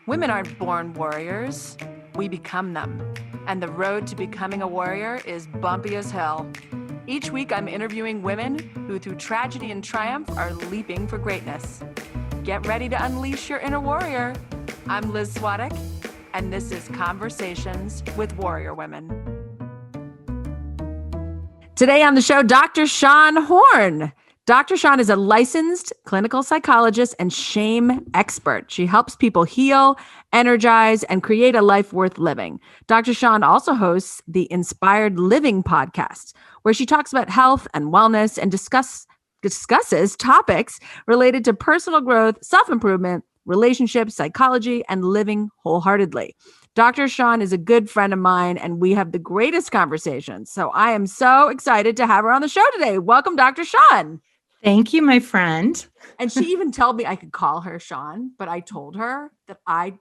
Women aren't born warriors, we become them. And the road to becoming a warrior is bumpy as hell. Each week, I'm interviewing women who, through tragedy and triumph, are leaping for greatness. Get ready to unleash your inner warrior. I'm Liz Svatek, and this is Conversations with Warrior Women. Today on the show, Dr. Shawn Horn. Dr. Shawn is a licensed clinical psychologist and shame expert. She helps people heal, energize, and create a life worth living. Dr. Shawn also hosts the Inspired Living podcast, where she talks about health and wellness and discusses topics related to personal growth, self-improvement, relationships, psychology, and living wholeheartedly. Dr. Shawn is a good friend of mine, and we have the greatest conversations. So I am so excited to have her on the show today. Welcome, Dr. Shawn. Thank you, my friend. And she even told me I could call her Shawn, but I told her that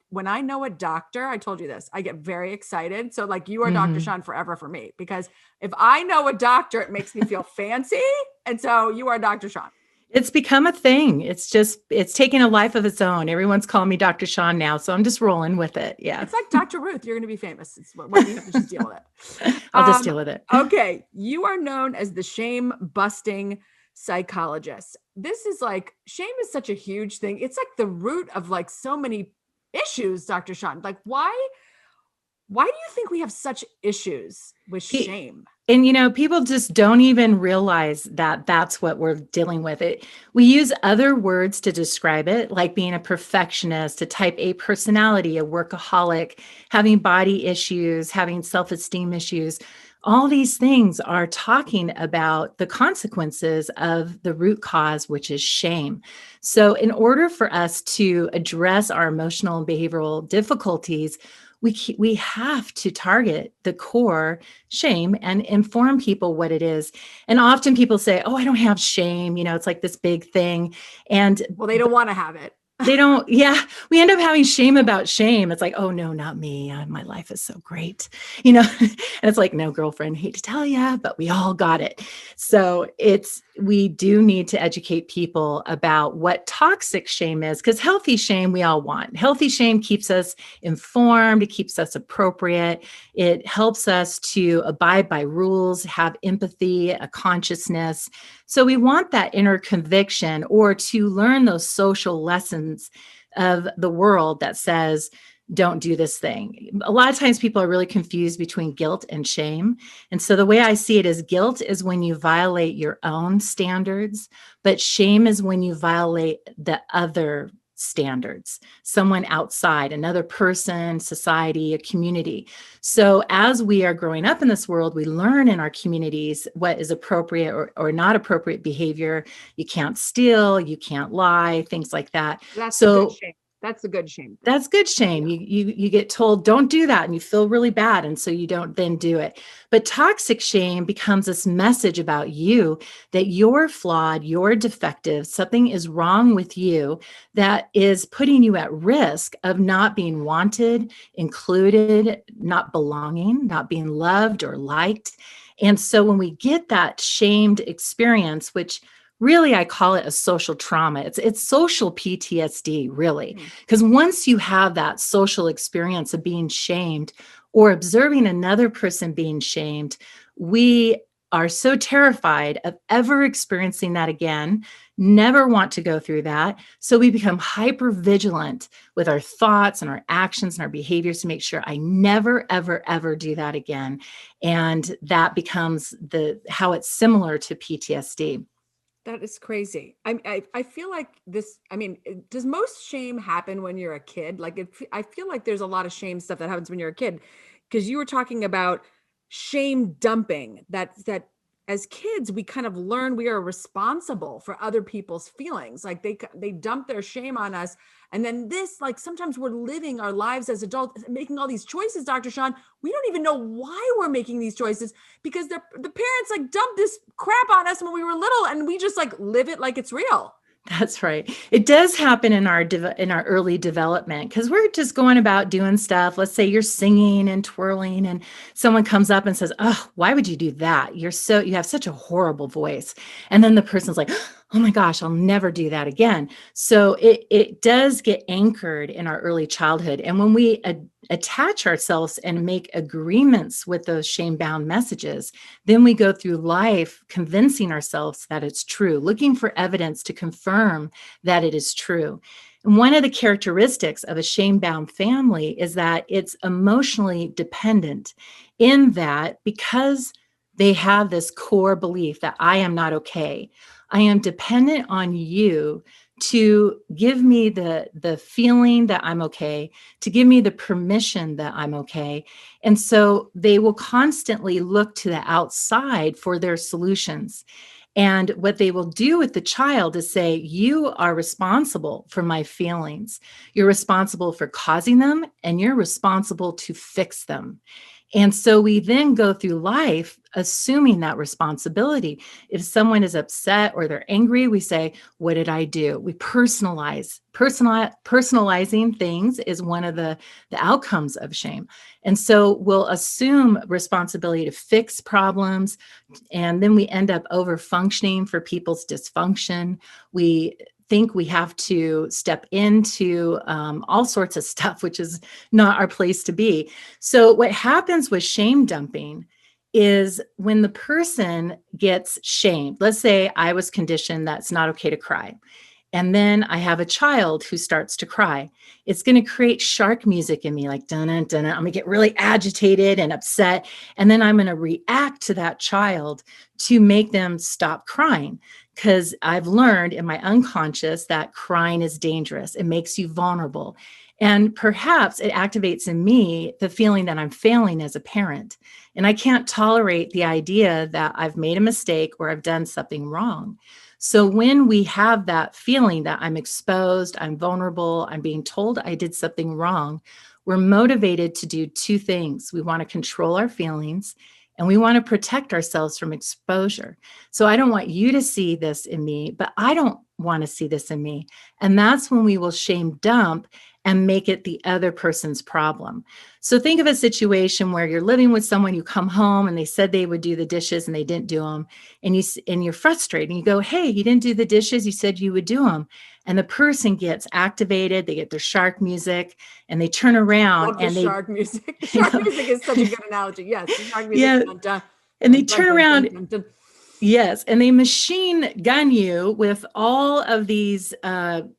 when I know a doctor, I told you this, I get very excited. So like you are Dr. Shawn forever for me, because if I know a doctor, it makes me feel fancy. And so you are Dr. Shawn. It's become a thing. It's taken a life of its own. Everyone's calling me Dr. Shawn now, so I'm just rolling with it. Yeah. It's like Dr. Ruth. You're going to be famous. It's what you have to just deal with it. I'll just deal with it. Okay. You are known as the shame busting psychologist. This is like, shame is such a huge thing. It's like the root of like so many issues, Dr. Shawn. Like why do you think we have such issues with shame? And, people just don't even realize that that's what we're dealing with. We use other words to describe it, like being a perfectionist, a type A personality, a workaholic, having body issues, having self-esteem issues. All these things are talking about the consequences of the root cause, which is shame. So in order for us to address our emotional and behavioral difficulties, we have to target the core shame and inform people what it is. And often people say, oh, I don't have shame. It's like this big thing. Well, they don't want to have it. They don't. Yeah. We end up having shame about shame. It's like, oh no, not me. My life is so great. And it's like, no, girlfriend, hate to tell you, but we all got it. So we do need to educate people about what toxic shame is, because healthy shame we all want. Healthy shame keeps us informed. It keeps us appropriate. It helps us to abide by rules, have empathy, a consciousness. So we want that inner conviction, or to learn those social lessons of the world that says, don't do this thing. A lot of times people are really confused between guilt and shame. And so the way I see it is, guilt is when you violate your own standards, but shame is when you violate the other standards, someone outside, another person, society, a community. So as we are growing up in this world, we learn in our communities what is appropriate or not appropriate behavior. You can't steal, you can't lie, things like that. That's a good shame. That's a good shame. That's good shame. Yeah. You get told, don't do that, and you feel really bad. And so you don't then do it. But toxic shame becomes this message about you, that you're flawed, you're defective, something is wrong with you that is putting you at risk of not being wanted, included, not belonging, not being loved or liked. And so when we get that shamed experience, which really, I call it a social trauma. It's social PTSD, really. Because once you have that social experience of being shamed or observing another person being shamed, we are so terrified of ever experiencing that again, never want to go through that. So we become hyper vigilant with our thoughts and our actions and our behaviors to make sure I never, ever, ever do that again. And that becomes how it's similar to PTSD. That is crazy. I feel like this, does most shame happen when you're a kid? I feel like there's a lot of shame stuff that happens when you're a kid, because you were talking about shame dumping, that as kids, we kind of learn we are responsible for other people's feelings. Like they dump their shame on us. And then sometimes we're living our lives as adults, making all these choices, Dr. Shawn. We don't even know why we're making these choices, because the parents dumped this crap on us when we were little, and we just live it like it's real. That's right. It does happen in our early development, because we're just going about doing stuff. Let's say you're singing and twirling, and someone comes up and says, "Oh, why would you do that? You have such a horrible voice." And then the person's like, oh my gosh, I'll never do that again. So it does get anchored in our early childhood. And when we attach ourselves and make agreements with those shame-bound messages, then we go through life convincing ourselves that it's true, looking for evidence to confirm that it is true. And one of the characteristics of a shame-bound family is that it's emotionally dependent, in that because they have this core belief that I am not okay, I am dependent on you to give me the feeling that I'm okay, to give me the permission that I'm okay. And so they will constantly look to the outside for their solutions. And what they will do with the child is say, you are responsible for my feelings. You're responsible for causing them, and you're responsible to fix them. And so we then go through life assuming that responsibility. If someone is upset or they're angry, we say, what did I do? We personalizing things is one of the outcomes of shame. And so we'll assume responsibility to fix problems, and then we end up over functioning for people's dysfunction. We think we have to step into all sorts of stuff, which is not our place to be. So what happens with shame dumping is when the person gets shamed, let's say I was conditioned that it's not okay to cry, and then I have a child who starts to cry, it's going to create shark music in me, like dun dun dun. I'm going to get really agitated and upset, and then I'm going to react to that child to make them stop crying, because I've learned in my unconscious that crying is dangerous. It makes you vulnerable. And perhaps it activates in me the feeling that I'm failing as a parent. And I can't tolerate the idea that I've made a mistake or I've done something wrong. So when we have that feeling that I'm exposed, I'm vulnerable, I'm being told I did something wrong, we're motivated to do two things. We want to control our feelings, and we want to protect ourselves from exposure. So I don't want you to see this in me, but I don't want to see this in me. And that's when we will shame dump and make it the other person's problem. So think of a situation where you're living with someone, you come home and they said they would do the dishes and they didn't do them. And you're frustrated and you go, hey, you didn't do the dishes. You said you would do them. And the person gets activated, they get their shark music, and they turn around. Love the and shark music. The shark music is such a good analogy. Yes, the shark music. Yeah. Dun, dun, And they dun, turn dun, around. dun, dun, dun. Yes. And they machine gun you with all of these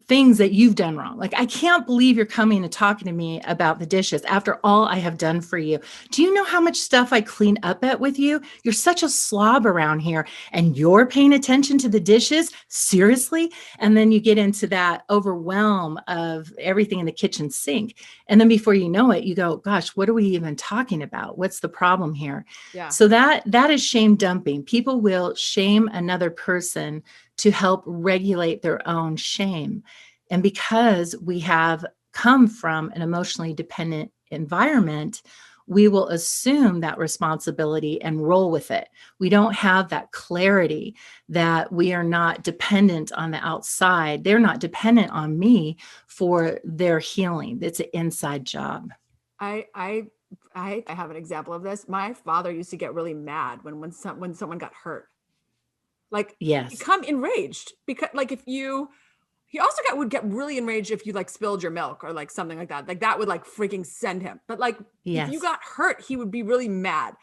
things that you've done wrong. Like, I can't believe you're coming and talking to me about the dishes after all I have done for you. Do you know how much stuff I clean up at with you? You're such a slob around here, and you're paying attention to the dishes? Seriously? And then you get into that overwhelm of everything in the kitchen sink. And then before you know it, you go, gosh, what are we even talking about? What's the problem here? Yeah. So that is shame dumping. People will shame another person to help regulate their own shame. And because we have come from an emotionally dependent environment, we will assume that responsibility and roll with it. We don't have that clarity that we are not dependent on the outside. They're not dependent on me for their healing. It's an inside job. I have an example of this. My father used to get really mad when someone got hurt. Like, yes, become enraged, because like he also would get really enraged if you like spilled your milk or like something like that. Like that would like freaking send him. But like yes. if you got hurt, he would be really mad.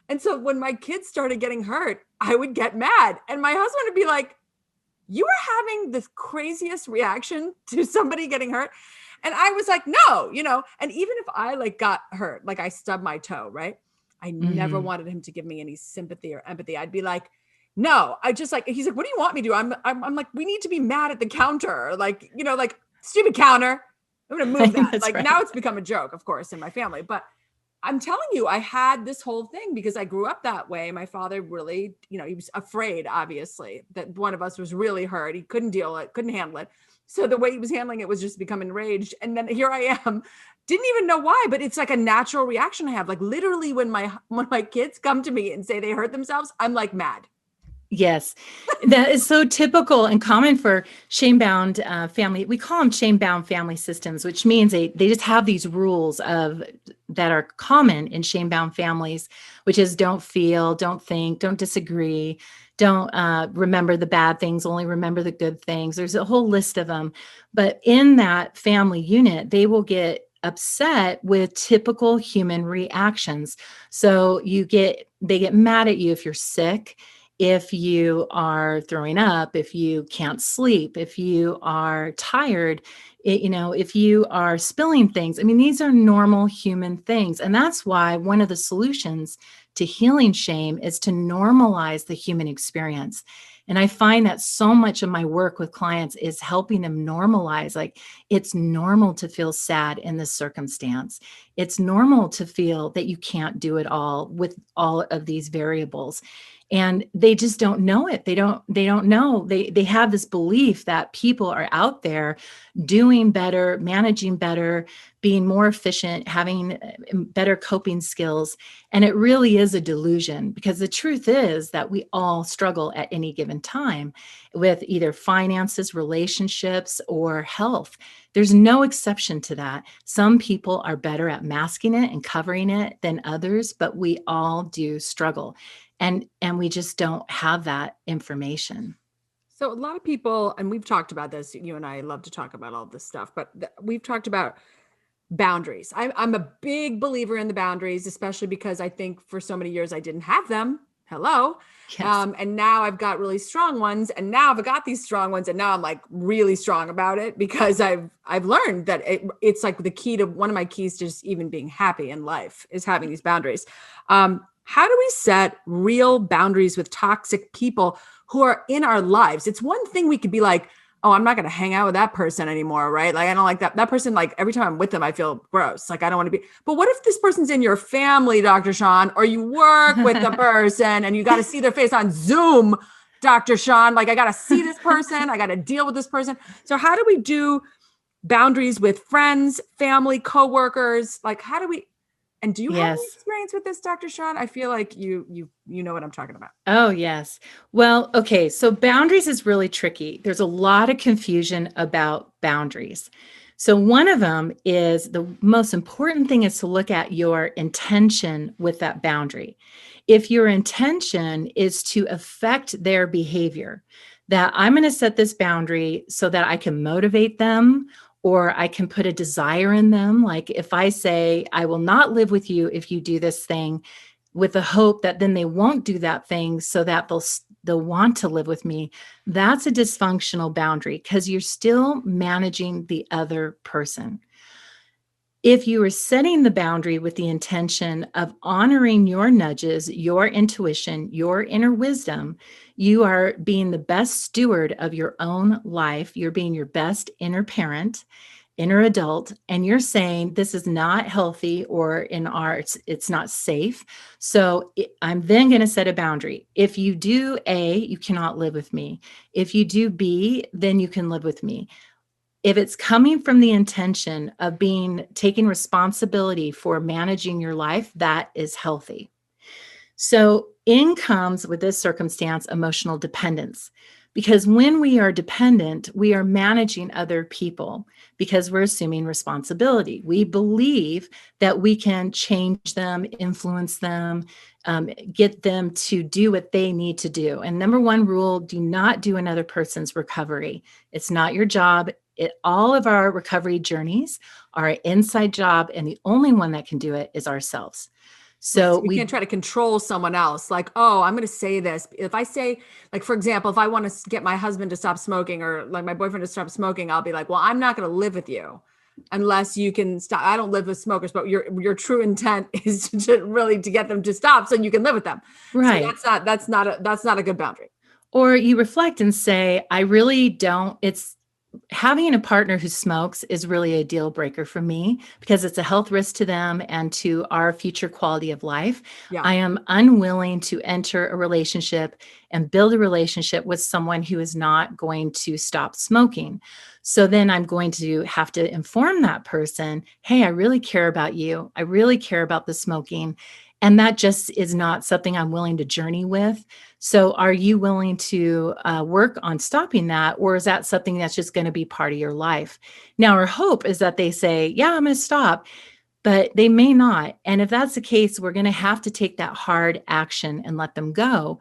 And so when my kids started getting hurt, I would get mad, and my husband would be like, you are having the craziest reaction to somebody getting hurt. And I was like, no, and even if I like got hurt, like I stubbed my toe, right? I never wanted him to give me any sympathy or empathy. I'd be like, no, I just like, he's like, what do you want me to do? I'm like, we need to be mad at the counter. Like, like, stupid counter. I'm going to move that. Like, right. Now it's become a joke, of course, in my family. But I'm telling you, I had this whole thing because I grew up that way. My father really, he was afraid, obviously, that one of us was really hurt. He couldn't handle it. So the way he was handling it was just become enraged. And then here I am, didn't even know why, but it's like a natural reaction I have. Like literally when my kids come to me and say they hurt themselves, I'm like mad. Yes, that is so typical and common for shame-bound family. We call them shame-bound family systems, which means they just have these rules that are common in shame-bound families, which is don't feel, don't think, don't disagree, don't remember the bad things, only remember the good things. There's a whole list of them. But in that family unit, they will get upset with typical human reactions. So they get mad at you if you're sick, if you are throwing up, if you can't sleep, if you are tired, if you are spilling things. I mean, these are normal human things. And that's why one of the solutions to healing shame is to normalize the human experience. And I find that so much of my work with clients is helping them normalize, like, it's normal to feel sad in this circumstance. It's normal to feel that you can't do it all with all of these variables. And they just don't know it. They don't know. They have this belief that people are out there doing better, managing better, being more efficient, having better coping skills. And it really is a delusion, because the truth is that we all struggle at any given time with either finances, relationships, or health. There's no exception to that. Some people are better at masking it and covering it than others, but we all do struggle. And we just don't have that information. So a lot of people, and we've talked about this, you and I love to talk about all this stuff, but we've talked about boundaries. I'm a big believer in the boundaries, especially because I think for so many years I didn't have them. Hello. Yes. And now I've got really strong ones, and now I've got these strong ones, and now I'm like really strong about it, because I've learned that it's like the key to one of my keys to just even being happy in life is having these boundaries. How do we set real boundaries with toxic people who are in our lives? It's one thing we could be like, oh, I'm not going to hang out with that person anymore, right? Like, I don't like that person. Like, every time I'm with them, I feel gross. Like, I don't want to be. But what if this person's in your family, Dr. Shawn, or you work with the person and you got to see their face on Zoom, Dr. Shawn? Like, I got to see this person. I got to deal with this person. So how do we do boundaries with friends, family, coworkers? Like, how do we? And do you have any experience with this, Dr. Shawn? I feel like you know what I'm talking about. Oh, yes. Well, okay. So boundaries is really tricky. There's a lot of confusion about boundaries. So one of them is, the most important thing is to look at your intention with that boundary. If your intention is to affect their behavior, that I'm going to set this boundary so that I can motivate them, or I can put a desire in them. Like, if I say, I will not live with you if you do this thing, with the hope that then they won't do that thing so that they'll want to live with me, that's a dysfunctional boundary, because you're still managing the other person. If you are setting the boundary with the intention of honoring your nudges, your intuition, your inner wisdom, you are being the best steward of your own life. You're being your best inner parent, inner adult, and you're saying, this is not healthy, or in arts, it's not safe. So I'm then going to set a boundary. If you do A, you cannot live with me. If you do B, then you can live with me. If it's coming from the intention of taking responsibility for managing your life, that is healthy. So in comes, with this circumstance, emotional dependence. Because when we are dependent, we are managing other people, because we're assuming responsibility. We believe that we can change them, influence them, get them to do what they need to do. And number one rule, do not do another person's recovery. It's not your job. All of our recovery journeys are an inside job, and the only one that can do it is ourselves. So we can't try to control someone else. Like, oh, I'm going to say this. If I say, like, for example, if I want to get my husband to stop smoking, or like my boyfriend to stop smoking, I'll be like, well, I'm not going to live with you unless you can stop. I don't live with smokers, but your true intent is to really to get them to stop so you can live with them. Right. So that's not a good boundary. Or you reflect and say, I really don't. Having a partner who smokes is really a deal breaker for me, because it's a health risk to them and to our future quality of life. Yeah. I am unwilling to enter a relationship and build a relationship with someone who is not going to stop smoking. So then I'm going to have to inform that person, hey, I really care about you. I really care about the smoking. And that just is not something I'm willing to journey with. So are you willing to work on stopping that? Or is that something that's just going to be part of your life? Now, our hope is that they say, yeah, I'm going to stop, but they may not. And if that's the case, we're going to have to take that hard action and let them go.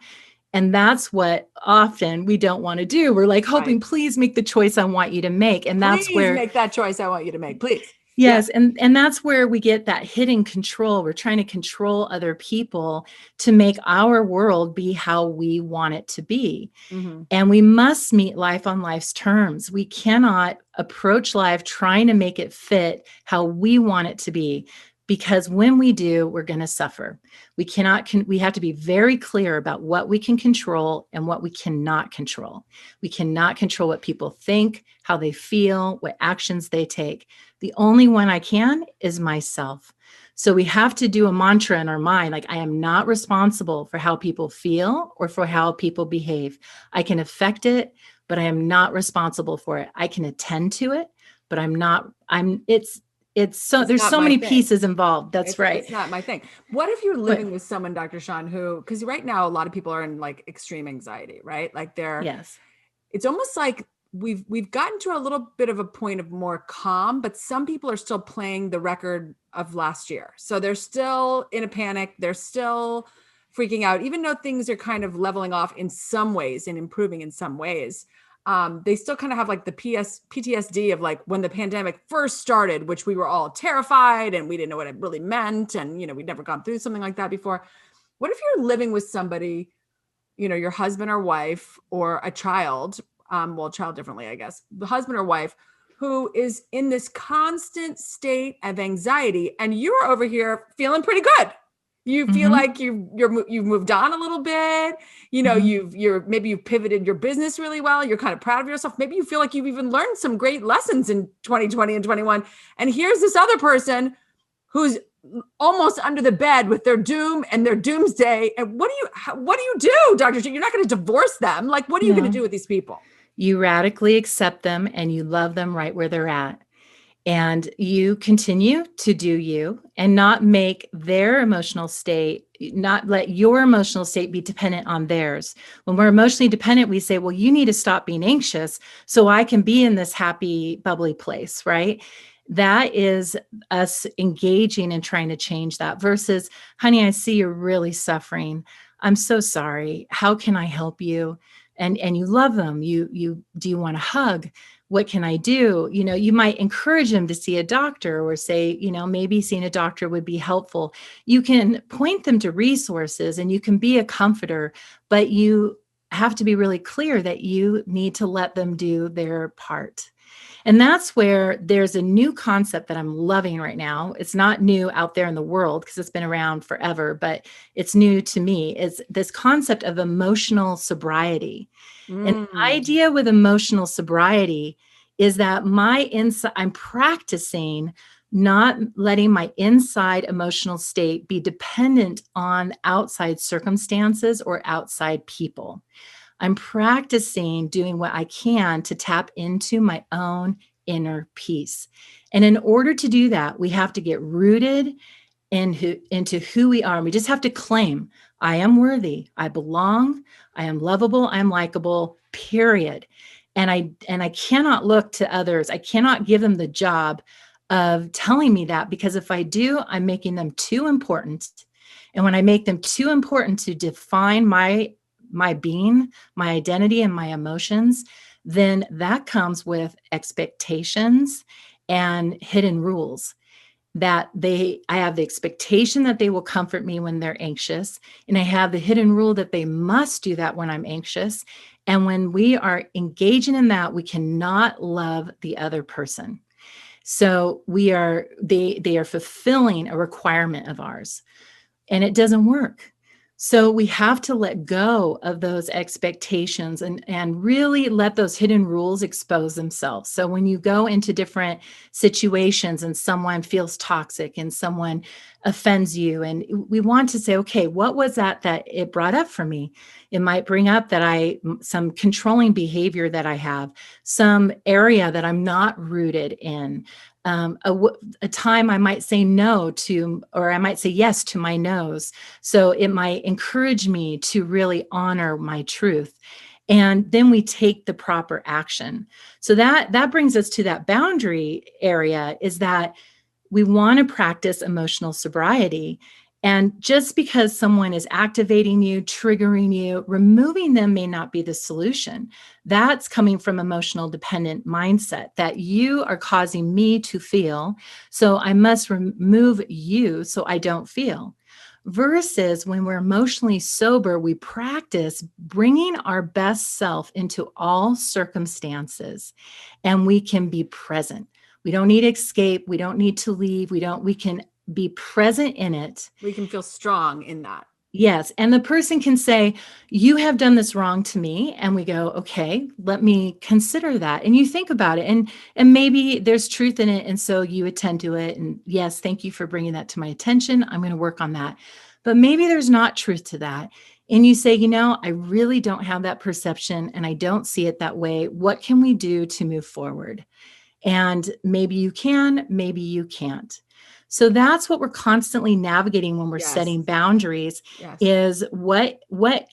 And that's what often we don't want to do. We're like hoping, Right. please make the choice I want you to make. And that's Please where, make that choice I want you to make, please. Yeah. yes, and that's where we get that hidden control. We're trying to control other people to make our world be how we want it to be. Mm-hmm. And we must meet life on life's terms. We cannot approach life trying to make it fit how we want it to be, because when we do, we're going to suffer. We have to be very clear about what we can control and what we cannot control. We cannot control what people think, how they feel, what actions they take. The only one I can is myself. So we have to do a mantra in our mind, like, I am not responsible for how people feel or for how people behave. I can affect it, but I am not responsible for it. I can attend to it, but there's not so my many thing. pieces involved. That's right. It's not my thing. What if you're living with someone, Dr. Shawn, who, because right now a lot of people are in like extreme anxiety, right? Like Yes. it's almost like we've gotten to a little bit of a point of more calm, but some people are still playing the record of last year. So they're still in a panic. They're still freaking out, even though things are kind of leveling off in some ways and improving in some ways. They still kind of have like the PTSD of like when the pandemic first started, which we were all terrified and we didn't know what it really meant. And, we'd never gone through something like that before. What if you're living with somebody, your husband or wife or a child, child differently, I guess, the husband or wife who is in this constant state of anxiety, and you're over here feeling pretty good. You feel like you've moved on a little bit. Maybe you've pivoted your business really well. You're kind of proud of yourself. Maybe you feel like you've even learned some great lessons in 2020 and 21. And here's this other person who's almost under the bed with their doom and their doomsday. And what do you do, Dr. G? You're not going to divorce them. Like, what are you going to do with these people? You radically accept them and you love them right where they're at. And you continue to do you and not make their emotional state, not let your emotional state be dependent on theirs. When we're emotionally dependent, we say, well, you need to stop being anxious so I can be in this happy, bubbly place, right? That is us engaging and trying to change that versus, honey, I see you're really suffering. I'm so sorry. How can I help you? And you love them. Do you want a hug? What can I do? You might encourage them to see a doctor or say, maybe seeing a doctor would be helpful. You can point them to resources and you can be a comforter, but you have to be really clear that you need to let them do their part. And that's where there's a new concept that I'm loving right now. It's not new out there in the world because it's been around forever, but it's new to me. It's this concept of emotional sobriety. And the idea with emotional sobriety is that I'm practicing not letting my inside emotional state be dependent on outside circumstances or outside people. I'm practicing doing what I can to tap into my own inner peace. And in order to do that, we have to get rooted into who we are. And we just have to claim, I am worthy, I belong, I am lovable, I am likable, period. And I cannot look to others. I cannot give them the job of telling me that, because if I do, I'm making them too important. And when I make them too important to define my being, my identity, and my emotions, then that comes with expectations and hidden rules. That I have the expectation that they will comfort me when they're anxious. And I have the hidden rule that they must do that when I'm anxious. And when we are engaging in that, we cannot love the other person. So they are fulfilling a requirement of ours, and it doesn't work. So we have to let go of those expectations and really let those hidden rules expose themselves. So when you go into different situations and someone feels toxic and someone offends you, and we want to say, okay, what was that it brought up for me? It might bring up that some controlling behavior that I have, some area that I'm not rooted in. A time I might say no to, or I might say yes to my no's. So it might encourage me to really honor my truth. And then we take the proper action. So that brings us to that boundary area, is that we want to practice emotional sobriety. And just because someone is activating you, triggering you, removing them may not be the solution. That's coming from emotional dependent mindset that you are causing me to feel. So I must remove you so I don't feel. Versus when we're emotionally sober, we practice bringing our best self into all circumstances, and we can be present. We don't need to escape. We don't need to leave. We can be present in it. We can feel strong in that. Yes. And the person can say, you have done this wrong to me. And we go, okay, let me consider that. And you think about it, and maybe there's truth in it. And so you attend to it. And yes, thank you for bringing that to my attention. I'm going to work on that. But maybe there's not truth to that. And you say, I really don't have that perception and I don't see it that way. What can we do to move forward? And maybe you can, maybe you can't. So that's what we're constantly navigating when we're setting boundaries, is what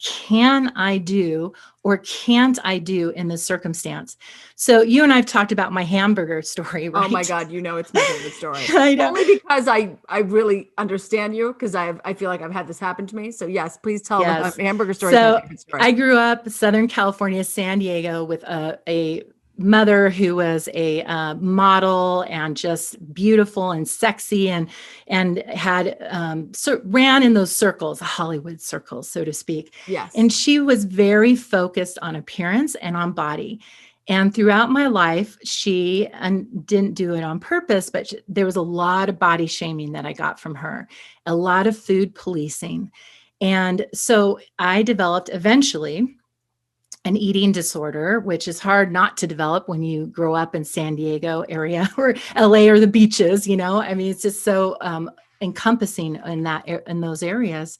can I do or can't I do in this circumstance? So you and I've talked about my hamburger story, right? Oh my God, it's my favorite story. I know. Only because I really understand you, because I feel like I've had this happen to me. So yes, please tell the hamburger story. So I grew up Southern California, San Diego, with a mother who was a model and just beautiful and sexy, and had ran in those circles, Hollywood circles, so to speak. Yes. And she was very focused on appearance and on body. And throughout my life, she didn't do it on purpose, but there was a lot of body shaming that I got from her, a lot of food policing. And so I developed eventually an eating disorder, which is hard not to develop when you grow up in San Diego area or LA or the beaches, I mean, it's just so encompassing in those areas.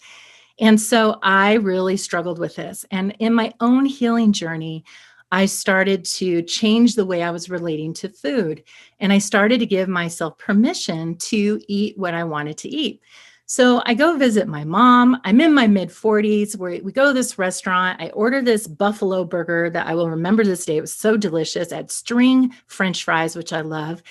And so I really struggled with this. And in my own healing journey, I started to change the way I was relating to food. And I started to give myself permission to eat what I wanted to eat. So I go visit my mom. I'm in my mid-40s, where we go to this restaurant. I order this buffalo burger that I will remember this day. It was so delicious. I had string French fries, which I love.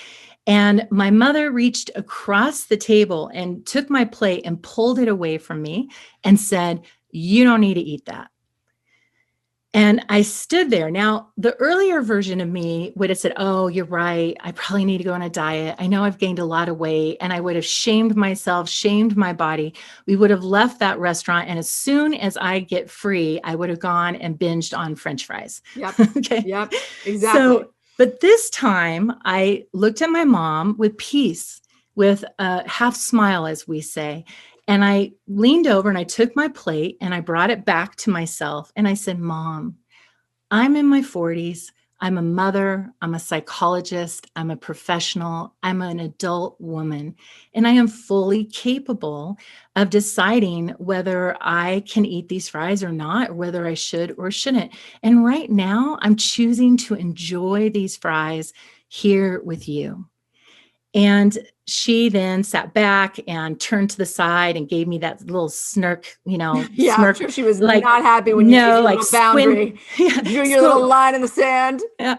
And my mother reached across the table and took my plate and pulled it away from me and said, "You don't need to eat that." And I stood there. Now, the earlier version of me would have said, "Oh, you're right. I probably need to go on a diet. I know I've gained a lot of weight." And I would have shamed myself, shamed my body. We would have left that restaurant. And as soon as I get free, I would have gone and binged on French fries. Yep. Okay. Yep. Exactly. But this time I looked at my mom with peace, with a half smile, as we say. And I leaned over and I took my plate and I brought it back to myself. And I said, "Mom, I'm in my 40s. I'm a mother. I'm a psychologist. I'm a professional. I'm an adult woman. And I am fully capable of deciding whether I can eat these fries or not, or whether I should or shouldn't. And right now, I'm choosing to enjoy these fries here with you." And she then sat back and turned to the side and gave me that little smirk, Yeah, smirk. I'm sure she was not happy when you made your little boundary. Drew your little line in the sand. Yeah.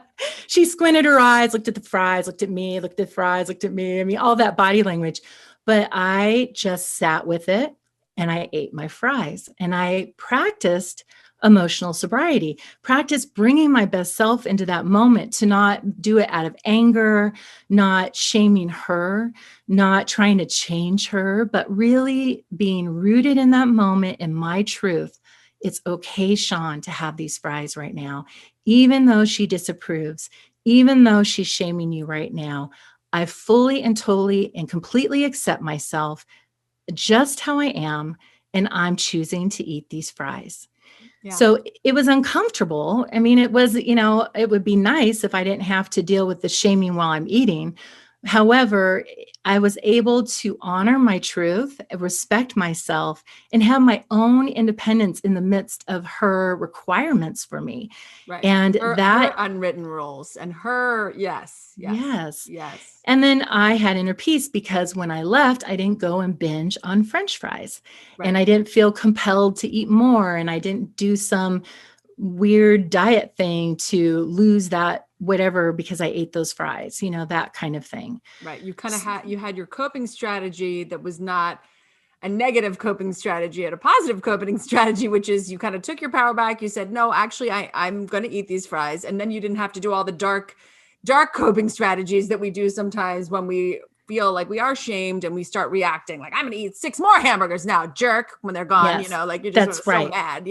She squinted her eyes, looked at the fries, looked at me, looked at the fries, looked at me. I mean, all that body language. But I just sat with it and I ate my fries. And I practiced emotional sobriety, practice bringing my best self into that moment, to not do it out of anger, not shaming her, not trying to change her, but really being rooted in that moment in my truth. It's okay, Shawn, to have these fries right now, even though she disapproves, even though she's shaming you right now. I fully and totally and completely accept myself just how I am, and I'm choosing to eat these fries. Yeah. So it was uncomfortable. I mean, it was, it would be nice if I didn't have to deal with the shaming while I'm eating. However, I was able to honor my truth, respect myself, and have my own independence in the midst of her requirements for me. Right. And her unwritten rules and her, yes. And then I had inner peace, because when I left, I didn't go and binge on French fries. Right. And I didn't feel compelled to eat more. And I didn't do some weird diet thing to lose that whatever because I ate those fries, that kind of thing. Right. You kind of had your coping strategy that was not, a negative coping strategy and a positive coping strategy, which is you kind of took your power back. You said, no, actually, I'm going to eat these fries. And then you didn't have to do all the dark coping strategies that we do sometimes when we feel like we are shamed and we start reacting like, I'm going to eat 6 more hamburgers now, jerk, when they're gone, Yes, like you're just that's so right. mad,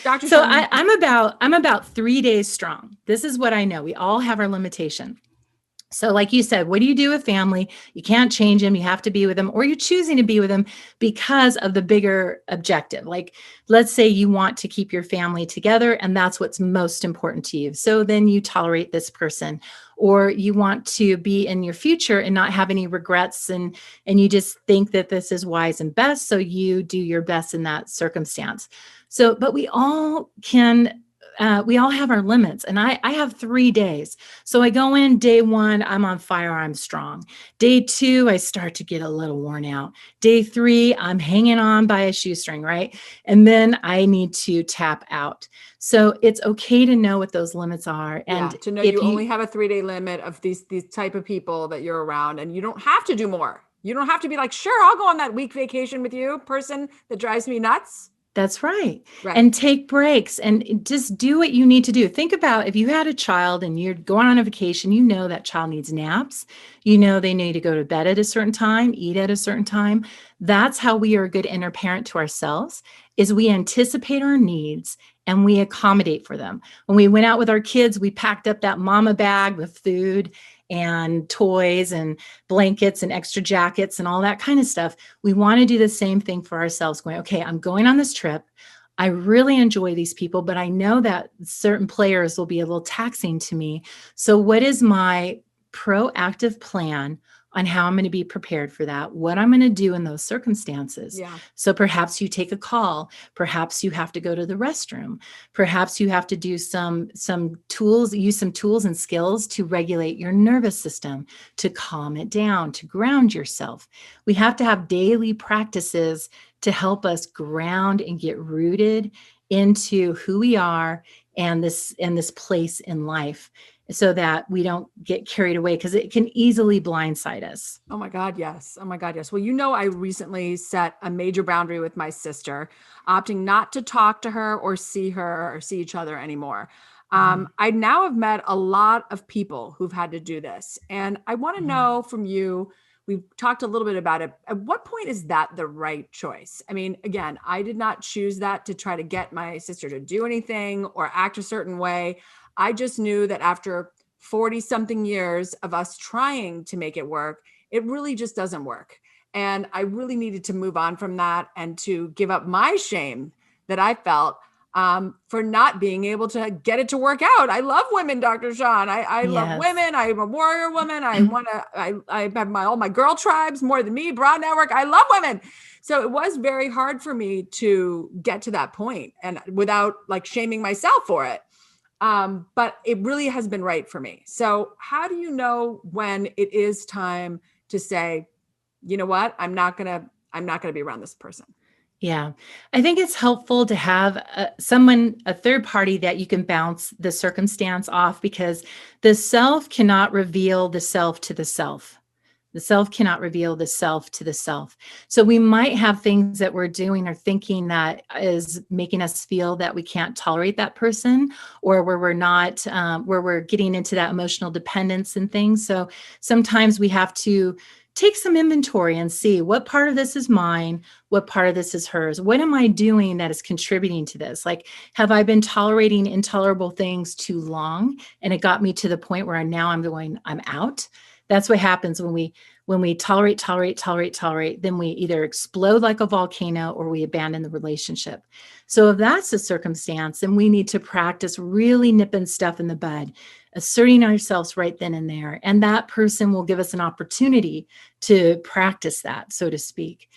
Dr. So Shawn. I'm about 3 days strong. This is what I know. We all have our limitation. So like you said, what do you do with family? You can't change them. You have to be with them, or you're choosing to be with them because of the bigger objective. Like, let's say you want to keep your family together and that's what's most important to you. So then you tolerate this person, or you want to be in your future and not have any regrets. And you just think that this is wise and best. So you do your best in that circumstance. So, but we all have our limits, and I have 3 days. So I go in day 1, I'm on fire, I'm strong. Day 2, I start to get a little worn out. Day 3, I'm hanging on by a shoestring, right? And then I need to tap out. So it's okay to know what those limits are. And to know if you only have a 3-day limit of these type of people that you're around, and you don't have to do more. You don't have to be like, sure, I'll go on that week vacation with you, person that drives me nuts. That's right. Right. And take breaks and just do what you need to do. Think about if you had a child and you're going on a vacation, you know that child needs naps. You know they need to go to bed at a certain time, eat at a certain time. That's how we are a good inner parent to ourselves, is we anticipate our needs and we accommodate for them. When we went out with our kids, we packed up that mama bag with food and toys and blankets and extra jackets and all that kind of stuff. We want to do the same thing for ourselves, going, okay, I'm going on this trip. I really enjoy these people, but I know that certain players will be a little taxing to me. So what is my proactive plan on how I'm going to be prepared for that, what I'm going to do in those circumstances? Yeah. So perhaps you take a call, perhaps you have to go to the restroom, perhaps you have to do some tools, use some tools and skills to regulate your nervous system, to calm it down, to ground yourself. We have to have daily practices to help us ground and get rooted into who we are and this place in life, so that we don't get carried away, because it can easily blindside us. Oh my God, yes. Oh my God, yes. Well, I recently set a major boundary with my sister, opting not to talk to her or see each other anymore. I now have met a lot of people who've had to do this. And I want to know from you, we've talked a little bit about it. At what point is that the right choice? I mean, again, I did not choose that to try to get my sister to do anything or act a certain way. I just knew that after 40 something years of us trying to make it work, it really just doesn't work. And I really needed to move on from that and to give up my shame that I felt for not being able to get it to work out. I love women, Dr. Shawn. I love women. I'm a warrior woman. I have all my girl tribes more than me, Broad Network. I love women. So it was very hard for me to get to that point, and without like shaming myself for it. But it really has been right for me. So how do you know when it is time to say, you know what, I'm not going to be around this person? Yeah, I think it's helpful to have a third party that you can bounce the circumstance off, because the self cannot reveal the self to the self. The self cannot reveal the self to the self. So we might have things that we're doing or thinking that is making us feel that we can't tolerate that person, or where we're not, where we're getting into that emotional dependence and things. So sometimes we have to take some inventory and see what part of this is mine, what part of this is hers. What am I doing that is contributing to this? Like, have I been tolerating intolerable things too long? And it got me to the point where now I'm out. That's what happens when we tolerate, then we either explode like a volcano or we abandon the relationship. So if that's the circumstance, then we need to practice really nipping stuff in the bud, asserting ourselves right then and there. And that person will give us an opportunity to practice that, so to speak.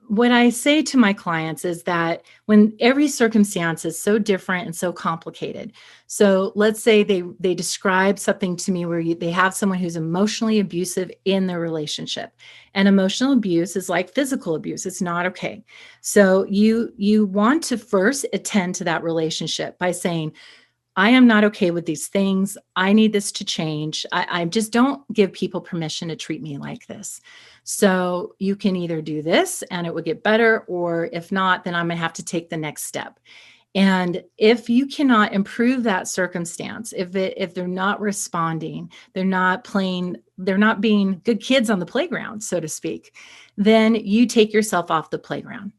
What I say to my clients is that when every circumstance is so different and so complicated. So let's say they describe something to me where they have someone who's emotionally abusive in their relationship. And emotional abuse is like physical abuse. It's not okay. So you want to first attend to that relationship by saying, I am not okay with these things. I need this to change. I just don't give people permission to treat me like this. So you can either do this and it would get better, or if not, then I'm going to have to take the next step. And if you cannot improve that circumstance, if they're not responding, they're not playing, they're not being good kids on the playground, so to speak, then you take yourself off the playground.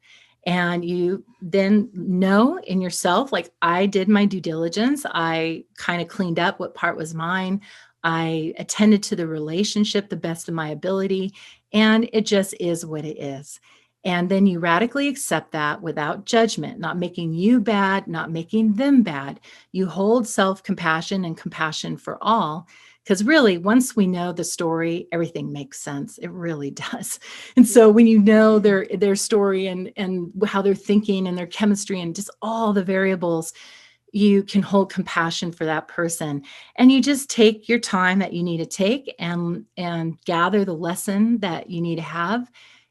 And you then know in yourself, like, I did my due diligence. I kind of cleaned up what part was mine. I attended to the relationship the best of my ability. And it just is what it is. And then you radically accept that without judgment, not making you bad, not making them bad. You hold self-compassion and compassion for all. Because really, once we know the story, everything makes sense. It really does. And so when you know their story and how they're thinking and their chemistry and just all the variables, you can hold compassion for that person. And you just take your time that you need to take and gather the lesson that you need to have,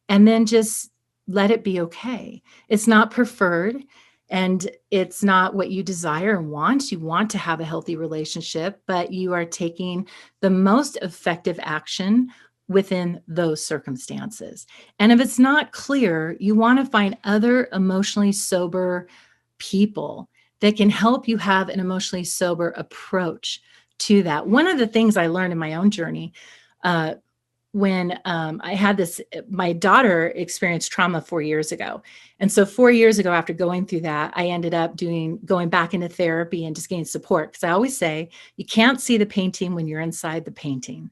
and then just let it be okay. It's not preferred, and it's not what you desire and want. You want to have a healthy relationship, but you are taking the most effective action within those circumstances. And if it's not clear, you want to find other emotionally sober people that can help you have an emotionally sober approach to that. One of the things I learned in my own journey, when I had this, my daughter experienced trauma 4 years ago. And so 4 years ago, after going through that, I ended up going back into therapy and just getting support. Because I always say, you can't see the painting when you're inside the painting.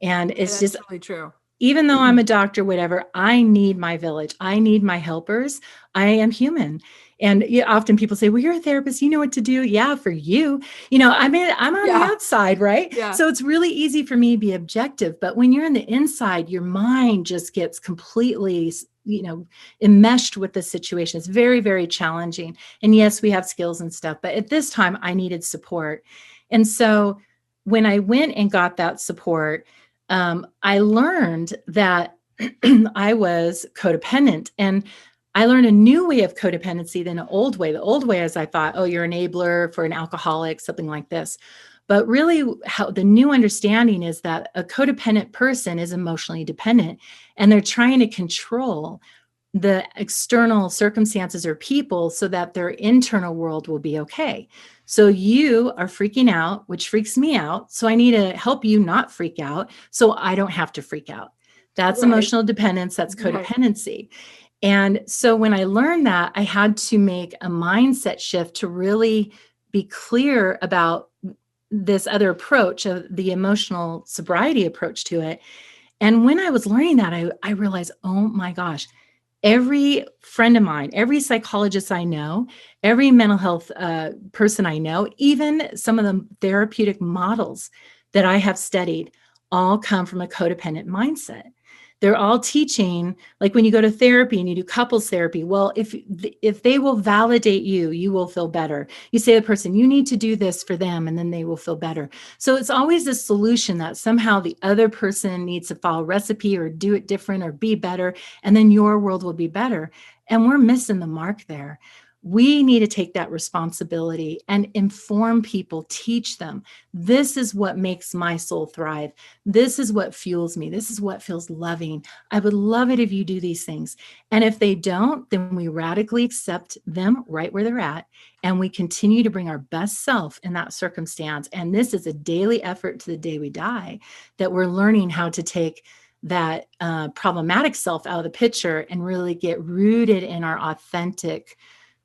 And it's That's just, really true. even though I'm a doctor, whatever, I need my village. I need my helpers. I am human. And often people say, well, you're a therapist, you know what to do. Yeah, for you. I mean, I'm on the outside, right? Yeah. So it's really easy for me to be objective. But when you're in the inside, your mind just gets completely, enmeshed with the situation. It's very, very challenging. And yes, we have skills and stuff. But at this time, I needed support. And so when I went and got that support, I learned that I was codependent, and I learned a new way of codependency than an old way. The old way is I thought, oh, you're an enabler for an alcoholic, something like this. But really, how the new understanding is that a codependent person is emotionally dependent, and they're trying to control the external circumstances or people so that their internal world will be okay. So you are freaking out, which freaks me out. So I need to help you not freak out so I don't have to freak out. That's emotional dependence. That's codependency. And so when I learned that, I had to make a mindset shift to really be clear about this other approach of the emotional sobriety approach to it. And when I was learning that, I realized, oh my gosh, every friend of mine, every psychologist I know, every mental health person I know, even some of the therapeutic models that I have studied all come from a codependent mindset. They're all teaching, like when you go to therapy and you do couples therapy, well, if they will validate you, you will feel better. You say to the person, you need to do this for them, and then they will feel better. So it's always a solution that somehow the other person needs to follow a recipe or do it different or be better, and then your world will be better. And we're missing the mark there. We need to take that responsibility and inform people, teach them. This is what makes my soul thrive. This is what fuels me. This is what feels loving. I would love it if you do these things. And if they don't, then we radically accept them right where they're at. And we continue to bring our best self in that circumstance. And this is a daily effort to the day we die, that we're learning how to take that problematic self out of the picture and really get rooted in our authentic,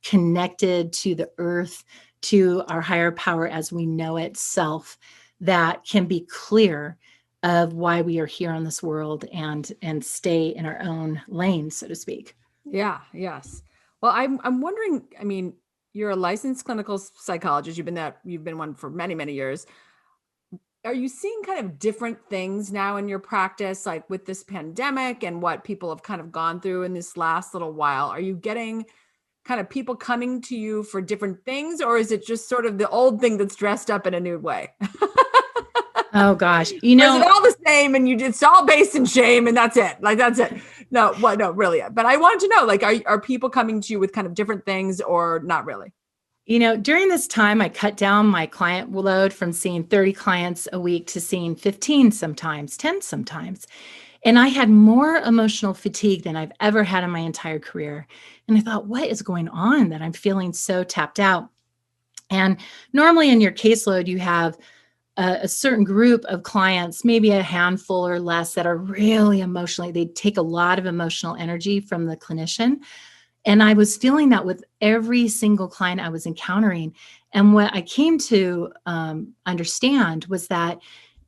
connected to the earth, to our higher power as we know it self, that can be clear of why we are here on this world and stay in our own lane, so to speak. Yeah. Yes. Well, I'm wondering, I mean, you're a licensed clinical psychologist. You've been one for many, many years. Are you seeing kind of different things now in your practice, like with this pandemic and what people have kind of gone through in this last little while? Are you getting kind of people coming to you for different things, or is it just sort of the old thing that's dressed up in a new way? Oh gosh, Or is it all the same and it's all based in shame and that's it? Like, that's it. No, really. But I wanted to know, like, are people coming to you with kind of different things or not really? During this time, I cut down my client load from seeing 30 clients a week to seeing 15 sometimes, 10 sometimes. And I had more emotional fatigue than I've ever had in my entire career. And I thought, what is going on that I'm feeling so tapped out? And normally in your caseload, you have a certain group of clients, maybe a handful or less, that are really emotionally, they take a lot of emotional energy from the clinician. And I was feeling that with every single client I was encountering. And what I came to understand was that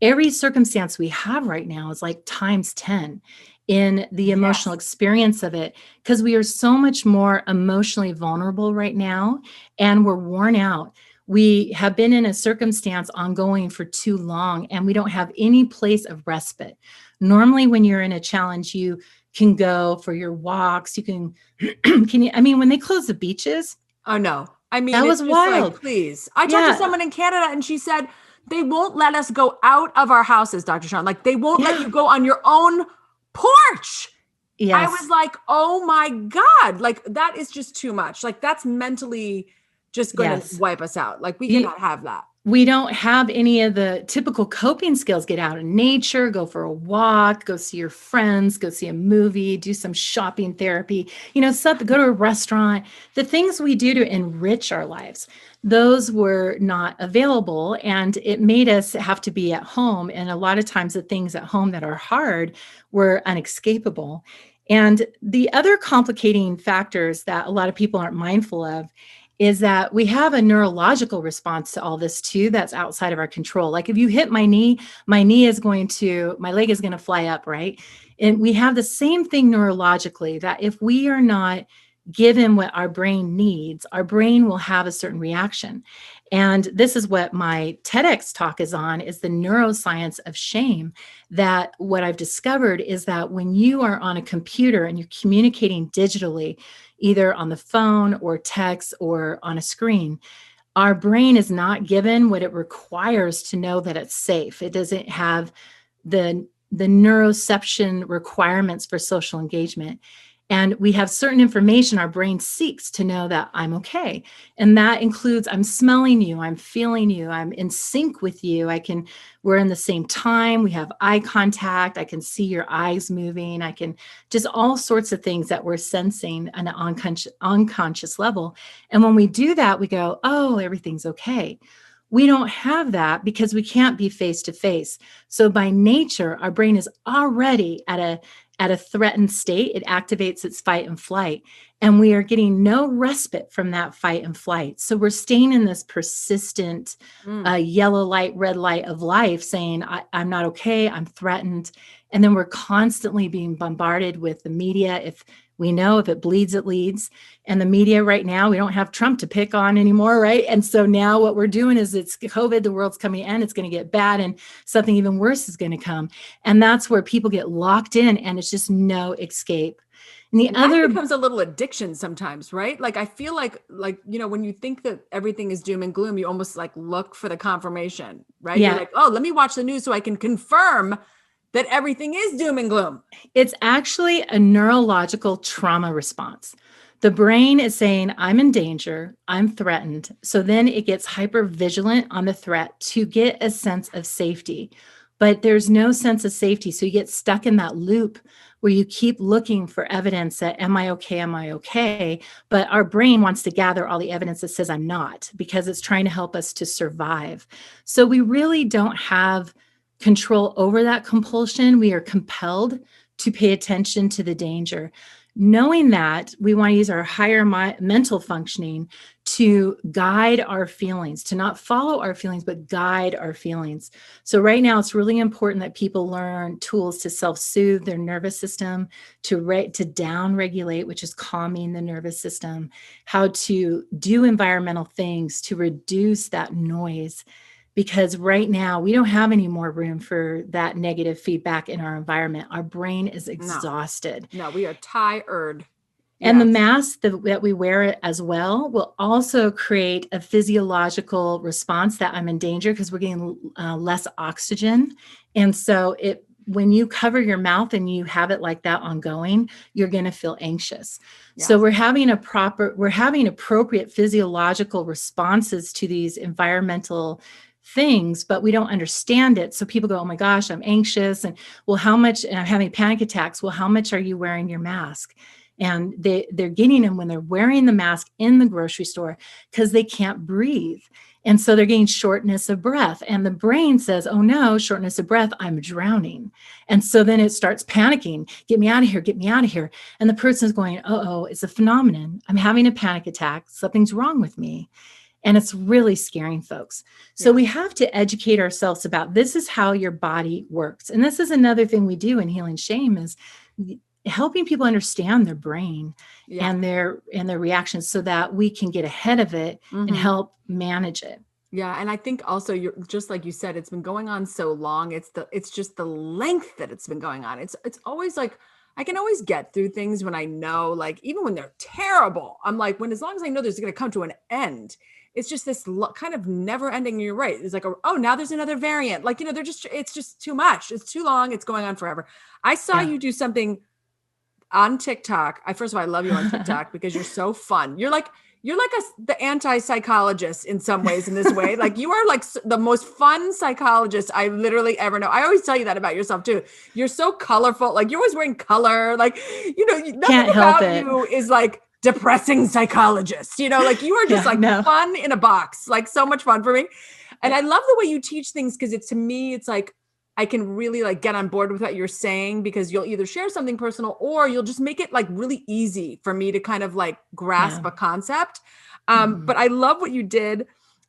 every circumstance we have right now is like times 10 in the emotional Yes. experience of it, because we are so much more emotionally vulnerable right now, and we're worn out. We have been in a circumstance ongoing for too long, and we don't have any place of respite. Normally, when you're in a challenge, you can go for your walks. You can, when they closed the beaches, Oh, no. I mean, that it's was just like, wild. please. I talked to Yeah. someone in Canada and she said they won't let us go out of our houses, Dr. Shawn. Like, they won't let Yeah. you go on your own porch. I was Yes. like, oh my God. Like, that is just too much. Like, that's mentally just going to Yes. wipe us out. Like, we You, cannot have that. we don't have any of the typical coping skills. Get out in nature, go for a walk, go see your friends, go see a movie, do some shopping therapy, go to a restaurant. The things we do to enrich our lives, those were not available. And it made us have to be at home. And a lot of times the things at home that are hard were unescapable. And the other complicating factors that a lot of people aren't mindful of is that we have a neurological response to all this too that's outside of our control. Like if you hit my knee, my leg is going to fly up, right? And we have the same thing neurologically, that if we are not given what our brain needs, our brain will have a certain reaction. And this is what my TEDx talk is on, is the neuroscience of shame. That what I've discovered is that when you are on a computer and you're communicating digitally, either on the phone or text or on a screen, our brain is not given what it requires to know that it's safe. It doesn't have the neuroception requirements for social engagement. And we have certain information our brain seeks to know that I'm okay. And that includes I'm smelling you, I'm feeling you, I'm in sync with you. We're in the same time, we have eye contact, I can see your eyes moving, I can just all sorts of things that we're sensing on an unconscious level. And when we do that, we go, oh, everything's okay. We don't have that because we can't be face to face. So by nature, our brain is already at a threatened state. It activates its fight and flight, and we are getting no respite from that fight and flight. So we're staying in this persistent yellow light, red light of life, saying, I'm not okay, I'm threatened. And then we're constantly being bombarded with the media. If we know if it bleeds, it leads. And the media right now, we don't have Trump to pick on anymore, right? And so now what we're doing is it's COVID, the world's coming in, it's going to get bad, and something even worse is going to come. And that's where people get locked in, and it's just no escape. And the other becomes a little addiction sometimes, right? Like, I feel like, when you think that everything is doom and gloom, you almost like look for the confirmation, right? Yeah. You're like, oh, let me watch the news so I can confirm that everything is doom and gloom. It's actually a neurological trauma response. The brain is saying, I'm in danger, I'm threatened. So then it gets hyper vigilant on the threat to get a sense of safety. But there's no sense of safety. So you get stuck in that loop where you keep looking for evidence that, am I okay? Am I okay? But our brain wants to gather all the evidence that says I'm not, because it's trying to help us to survive. So we really don't have control over that compulsion. We are compelled to pay attention to the danger. Knowing that, we want to use our higher mental functioning to guide our feelings, to not follow our feelings, but guide our feelings. So right now, it's really important that people learn tools to self-soothe their nervous system, to down-regulate, which is calming the nervous system, how to do environmental things to reduce that noise. Because right now we don't have any more room for that negative feedback in our environment. Our brain is exhausted. No, we are tired. And the mask that we wear as well will also create a physiological response that I'm in danger, because we're getting less oxygen. And so it when you cover your mouth and you have it like that ongoing, you're going to feel anxious. Yeah. So we're having appropriate physiological responses to these environmental things, but we don't understand it. So people go, oh my gosh, I'm anxious. And well, how much, and I'm having panic attacks. Well, how much are you wearing your mask? And they're getting them when they're wearing the mask in the grocery store because they can't breathe. And so they're getting shortness of breath. And the brain says, oh no, shortness of breath, I'm drowning. And so then it starts panicking, get me out of here, get me out of here. And the person's going, oh, it's a phenomenon. I'm having a panic attack. Something's wrong with me. And it's really scaring folks. So we have to educate ourselves about this is how your body works. And this is another thing we do in Healing Shame is helping people understand their brain and their reactions so that we can get ahead of it and help manage it. Yeah. And I think also you're just like you said, it's been going on so long. It's just the length that it's been going on. It's always like, I can always get through things when I know, like, even when they're terrible, I'm like, as long as I know there's going to come to an end, it's just this kind of never ending. You're right. It's like, oh, now there's another variant. Like, it's just too much. It's too long. It's going on forever. I saw you do something on TikTok. First of all, I love you on TikTok because you're so fun. You're like the anti-psychologist in some ways in this way. Like you are like the most fun psychologist I literally ever know. I always tell you that about yourself too. You're so colorful. Like you're always wearing color. Like, nothing about you is like depressing psychologist, like you are just fun in a box, like so much fun for me. And I love the way you teach things because to me, it's like, I can really like get on board with what you're saying because you'll either share something personal or you'll just make it like really easy for me to kind of like grasp a concept. But I love what you did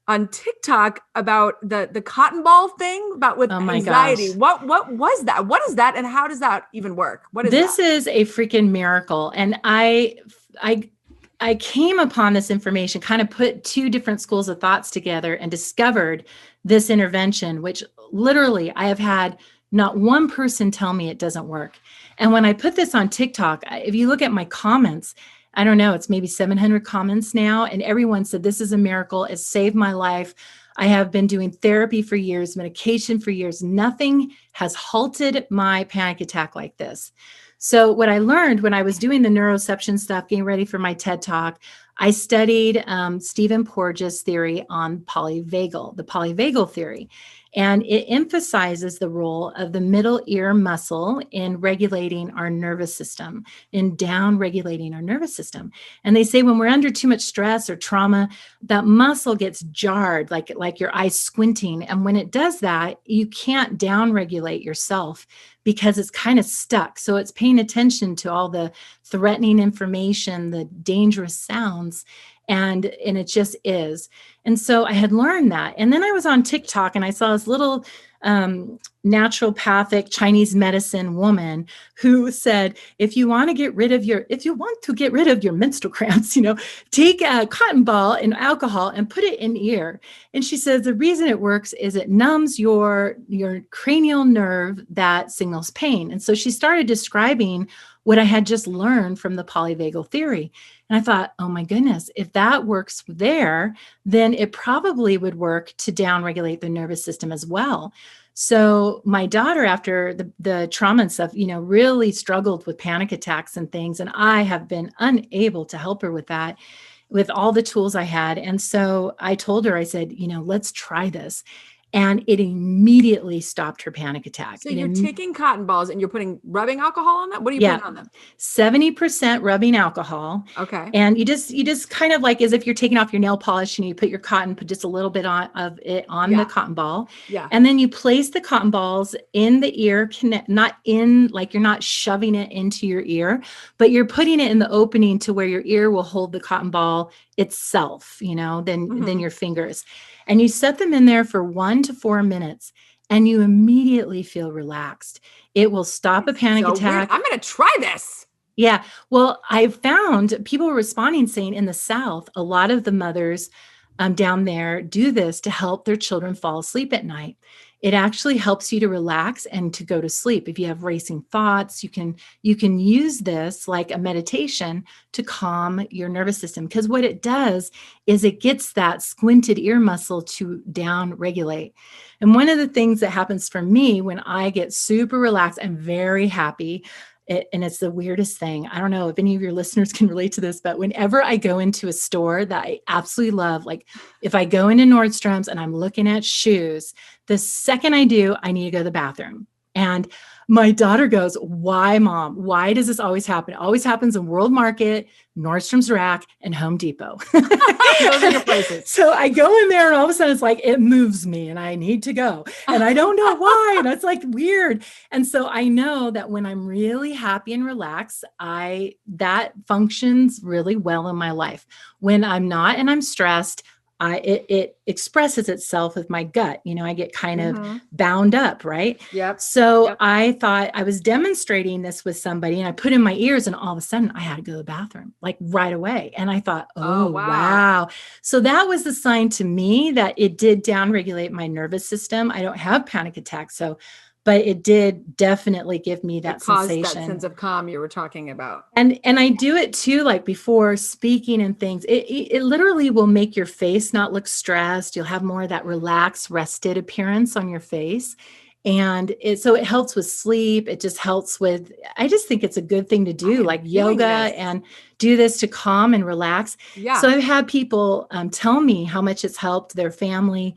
on TikTok about the cotton ball thing about with anxiety. Gosh. What was that? What is that? And how does that even work? What is this? This is a freaking miracle. And I came upon this information, kind of put two different schools of thoughts together and discovered this intervention, which literally I have had not one person tell me it doesn't work. And when I put this on TikTok, if you look at my comments, I don't know, it's maybe 700 comments now. And everyone said, this is a miracle. It saved my life. I have been doing therapy for years, medication for years. Nothing has halted my panic attack like this. So what I learned when I was doing the neuroception stuff, getting ready for my TED Talk, I studied Stephen Porges' theory on polyvagal, the polyvagal theory. And it emphasizes the role of the middle ear muscle in regulating our nervous system, in down regulating our nervous system. And they say when we're under too much stress or trauma, that muscle gets jarred, like your eyes squinting. And when it does that, you can't down regulate yourself because it's kind of stuck. So it's paying attention to all the threatening information, the dangerous sounds, and it just is. And so I had learned that. And then I was on TikTok and I saw this little naturopathic Chinese medicine woman who said, if you want to get rid of your menstrual cramps, take a cotton ball and alcohol and put it in ear. And she says, the reason it works is it numbs your cranial nerve that signals pain. And so she started describing what I had just learned from the polyvagal theory. And I thought, oh my goodness, if that works there, then it probably would work to downregulate the nervous system as well. So my daughter, after the trauma and stuff, really struggled with panic attacks and things. And I have been unable to help her with that, with all the tools I had. And so I told her, I said, let's try this. And it immediately stopped her panic attack. So you're taking cotton balls and you're putting rubbing alcohol on them? What are you putting on them? 70% rubbing alcohol. Okay. And you just kind of like as if you're taking off your nail polish and you put your cotton, put just a little bit of it on the cotton ball. Yeah. And then you place the cotton balls in the ear, not in, like you're not shoving it into your ear, but you're putting it in the opening to where your ear will hold the cotton ball itself, than your fingers. And you set them in there for 1 to 4 minutes and you immediately feel relaxed. It will stop a panic attack. Weird. I'm going to try this. Yeah. Well, I found people were responding saying in the South, a lot of the mothers down there do this to help their children fall asleep at night. it actually helps you to relax and to go to sleep. If you have racing thoughts, you can use this like a meditation to calm your nervous system, because what it does is it gets that squinted ear muscle to down regulate. And one of the things that happens for me when I get super relaxed, I'm very happy. And it's the weirdest thing. I don't know if any of your listeners can relate to this, but whenever I go into a store that I absolutely love, like if I go into Nordstrom's and I'm looking at shoes, the second I do, I need to go to the bathroom. And my daughter goes, "Why, Mom? Why does this always happen?" It always happens in World Market, Nordstrom's Rack, and Home Depot. Those are your places. So I go in there and all of a sudden it's like, it moves me and I need to go. And I don't know why. And it's like weird. And so I know that when I'm really happy and relaxed, that functions really well in my life. When I'm not and I'm stressed, it expresses itself with my gut. I get kind of bound up, right? Yep. So I thought I was demonstrating this with somebody and I put in my ears and all of a sudden I had to go to the bathroom like right away. And I thought, oh, wow. So that was the sign to me that it did downregulate my nervous system. I don't have panic attacks. But it did definitely give me that sensation. That sense of calm you were talking about. And I do it too, like before speaking and things. It literally will make your face not look stressed. You'll have more of that relaxed, rested appearance on your face. And so it helps with sleep. It just helps with, I just think it's a good thing to do, like yoga, and do this to calm and relax. Yeah. So I've had people tell me how much it's helped their family.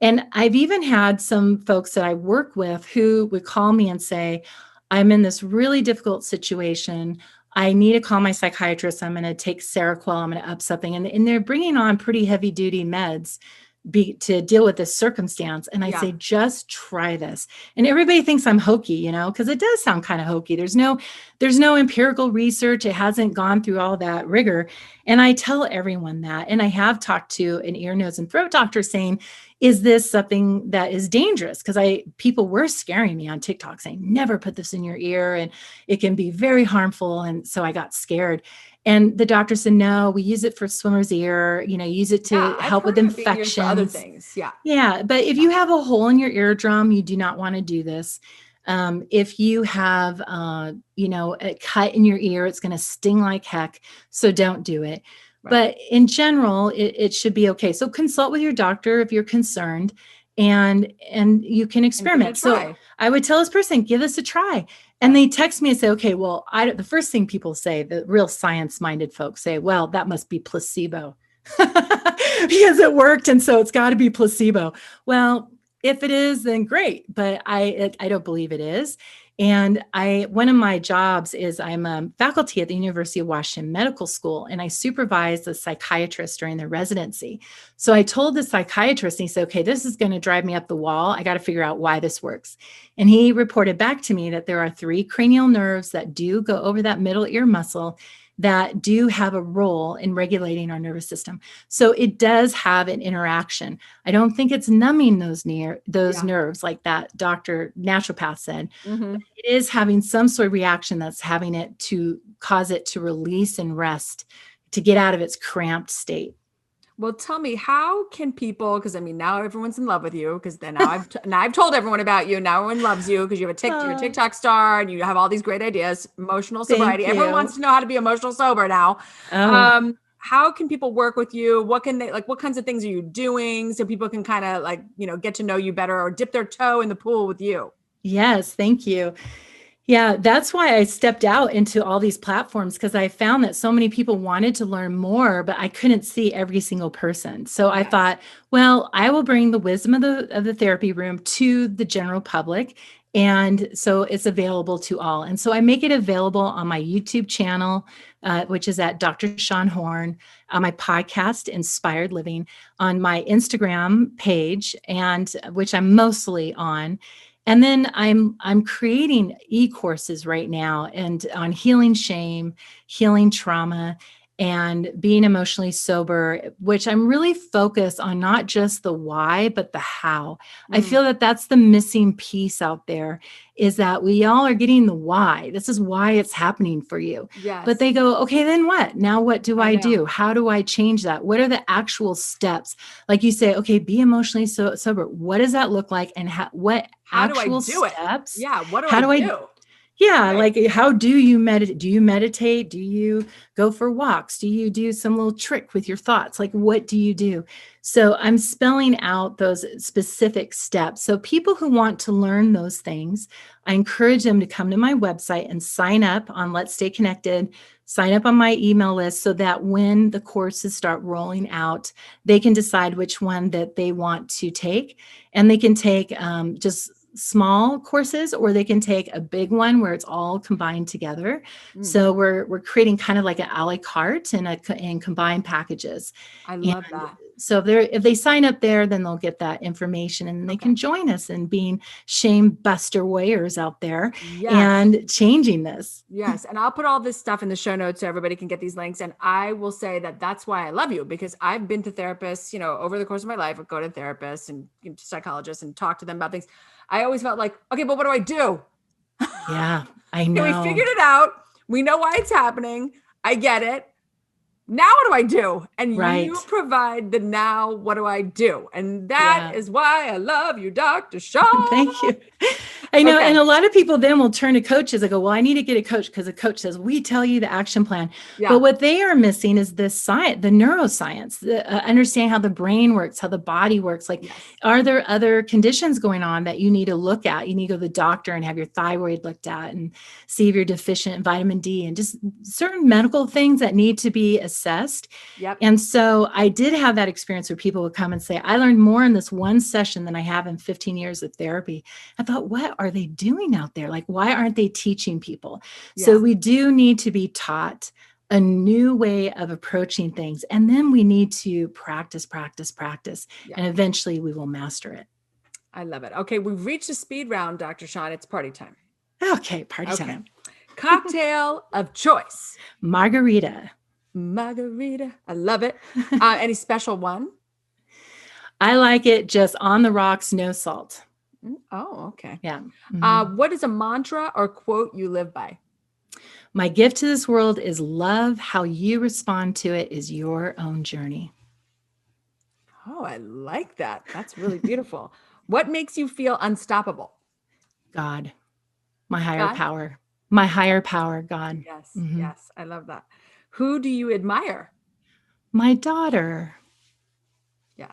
And I've even had some folks that I work with who would call me and say, "I'm in this really difficult situation. I need to call my psychiatrist. I'm going to take Seroquel. I'm going to up something." And they're bringing on pretty heavy duty meds to deal with this circumstance. And I say, just try this. And everybody thinks I'm hokey, because it does sound kind of hokey. There's no empirical research. It hasn't gone through all that rigor. And I tell everyone that. And I have talked to an ear, nose, and throat doctor saying, is this something that is dangerous? Because people were scaring me on TikTok saying, never put this in your ear and it can be very harmful. And so I got scared. And the doctor said, no, we use it for swimmer's ear, use it to help with infections. Other things. Yeah. Yeah. But if you have a hole in your eardrum, you do not want to do this. If you have, a cut in your ear, it's going to sting like heck. So don't do it. Right. But in general, it should be okay. So consult with your doctor if you're concerned, and you can experiment. So I would tell this person, give this a try. And they text me and say, okay, well, the first thing people say, the real science-minded folks say, well, that must be placebo because it worked. And so it's got to be placebo. Well, if it is, then great. But I don't believe it is. And one of my jobs is I'm a faculty at the University of Washington Medical School, and I supervise the psychiatrist during their residency. So I told the psychiatrist, and he said, okay, this is going to drive me up the wall. I got to figure out why this works. And he reported back to me that there are 3 cranial nerves that do go over that middle ear muscle that do have a role in regulating our nervous system. So it does have an interaction. I don't think it's numbing those nerves like that Dr. Naturopath said. Mm-hmm. It is having some sort of reaction that's having it to cause it to release and rest, to get out of its cramped state. Well, tell me, how can people, because now everyone's in love with you, because then now I've told everyone about you. Now everyone loves you because you have you're a TikTok star and you have all these great ideas, emotional sobriety. Everyone wants to know how to be emotional sober now. Oh. How can people work with you? What can they, what kinds of things are you doing so people can kind of get to know you better or dip their toe in the pool with you? Yes. Thank you. Yeah, that's why I stepped out into all these platforms, because I found that so many people wanted to learn more, but I couldn't see every single person. So I thought, well, I will bring the wisdom of the therapy room to the general public. And so it's available to all. And so I make it available on my YouTube channel, which is at Dr. Shawn Horn, on my podcast, Inspired Living, on my Instagram page, and which I'm mostly on. And then I'm creating e-courses right now and on healing shame, healing trauma. and being emotionally sober, which I'm really focused on not just the why, but the how. I feel that that's the missing piece out there, is that we all are getting the why. This is why it's happening for you. Yes. But they go, okay, then what? Now what do I know. do? How do I change that? What are the actual steps? Like you say, okay, be emotionally sober. What does that look like? And what How actual do I do steps? it? Yeah. What do How I do do? Yeah, like how do you meditate? Do you meditate? Do you go for walks? Do you do some little trick with your thoughts? Like what do you do? So I'm spelling out those specific steps. So people who want to learn those things, I encourage them to come to my website and sign up on Let's Stay Connected, sign up on my email list so that when the courses start rolling out, they can decide which one that they want to take. And they can take just small courses, or they can take a big one where it's all combined together. So we're creating kind of like an a la carte and combined packages. I love that. So if they sign up there, then they'll get that information and they can join us in being shame buster warriors out there and changing this. Yes. And I'll put all this stuff in the show notes so everybody can get these links. And I will say that that's why I love you, because I've been to therapists, over the course of my life. I go to therapists and psychologists and talk to them about things. I always felt like, okay, but what do I do? Yeah, I know. We figured it out. We know why it's happening. I get it. Now what do I do? And you provide the now, what do I do? And that is why I love you, Dr. Shawn. Thank you. I know. And a lot of people then will turn to coaches. I go, well, I need to get a coach because a coach says, we tell you the action plan. But what they are missing is the science, the neuroscience, understanding how the brain works, how the body works. Like, are there other conditions going on that you need to look at? You need to go to the doctor and have your thyroid looked at and see if you're deficient in vitamin D and just certain medical things that need to be assessed. And so I did have that experience where people would come and say, I learned more in this one session than I have in 15 years of therapy. I thought, what are they doing out there? Like, why aren't they teaching people? So we do need to be taught a new way of approaching things. And then we need to practice. And eventually we will master it. I love it. Okay. We've reached the speed round, Dr. Shawn. It's party time. Okay. Party time. Cocktail of choice. Margarita. I love it. Any special one? I like it just on the rocks, no salt. Oh, okay. Yeah. What is a mantra or quote you live by? My gift to this world is love. How you respond to it is your own journey. Oh, I like that. That's really beautiful. What makes you feel unstoppable? God, my higher power. My higher power, God. Yes, yes. I love that. Who do you admire? My daughter. Yes.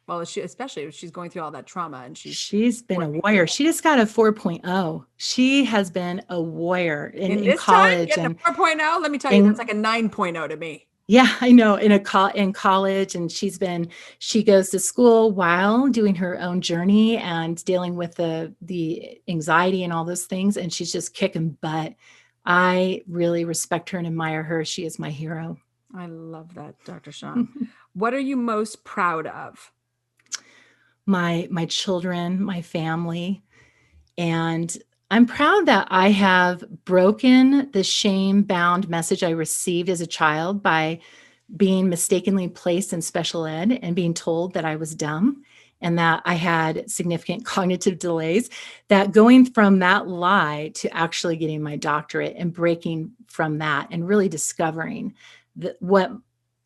Well, especially if she's going through all that trauma and she's been a warrior. She just got a 4.0. She has been a warrior in college. Time, and a 4.0, let me tell you, that's like a 9.0 to me. Yeah, I know. In college, and she goes to school while doing her own journey and dealing with the anxiety and all those things. And she's just kicking butt. I really respect her and admire her. She is my hero. I love that, Dr. Shawn. What are you most proud of? My children, my family. And I'm proud that I have broken the shame-bound message I received as a child by being mistakenly placed in special ed and being told that I was dumb and that I had significant cognitive delays, that going from that lie to actually getting my doctorate and breaking from that and really discovering what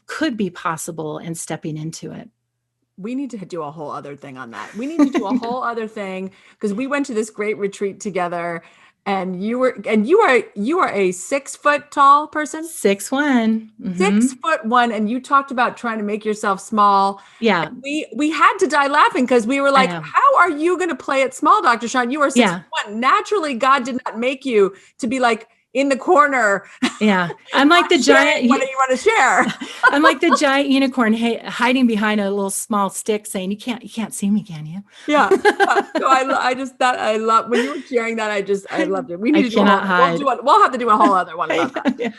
could be possible and stepping into it. We need to do a whole other thing on that. We need to do a whole other thing because we went to this great retreat together and you are a 6 foot tall person. 6'1". 6'1", and you talked about trying to make yourself small. Yeah. And we had to die laughing because we were like, how are you going to play it small, Dr. Shawn? You are 6'1". Naturally, God did not make you to be like in the corner. Yeah. I'm like the giant. What do you want to share? I'm like the giant unicorn hiding behind a little small stick saying, you can't see me, can you? Yeah. So I love when you were sharing that. I loved it. We need to hide. We'll have to do a whole other one about that.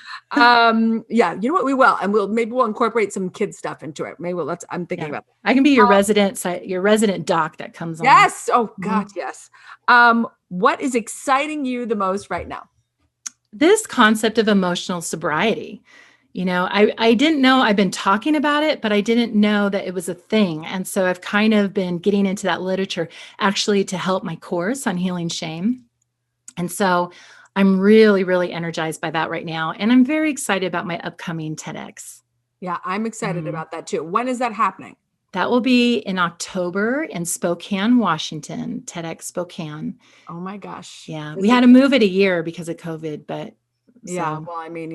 Yeah. You know what? We will. And we'll incorporate some kid stuff into it. Maybe I'm thinking about that. I can be your resident doc that comes on. Yes. Oh God. Yes. What is exciting you the most right now? This concept of emotional sobriety. I didn't know. I've been talking about it, but I didn't know that it was a thing. And so I've kind of been getting into that literature actually to help my course on healing shame. And so I'm really, really energized by that right now. And I'm very excited about my upcoming TEDx. Yeah, I'm excited about that too. When is that happening? That will be in October in Spokane, Washington, TEDx Spokane. Oh my gosh. Yeah, we had to move it a year because of COVID, but yeah, well, I mean,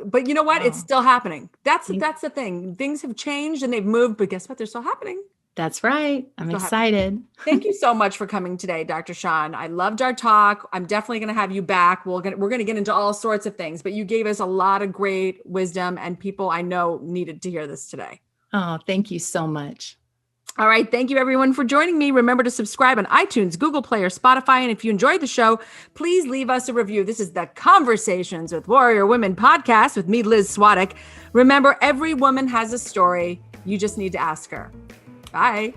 but you know what? It's still happening. That's the thing. Things have changed and they've moved, but guess what? They're still happening. That's right. I'm excited. Thank you so much for coming today, Dr. Shawn. I loved our talk. I'm definitely going to have you back. We're going to get into all sorts of things, but you gave us a lot of great wisdom and people I know needed to hear this today. Oh, thank you so much. All right. Thank you, everyone, for joining me. Remember to subscribe on iTunes, Google Play, or Spotify. And if you enjoyed the show, please leave us a review. This is the Conversations with Warrior Women podcast with me, Liz Svatek. Remember, every woman has a story. You just need to ask her. Bye.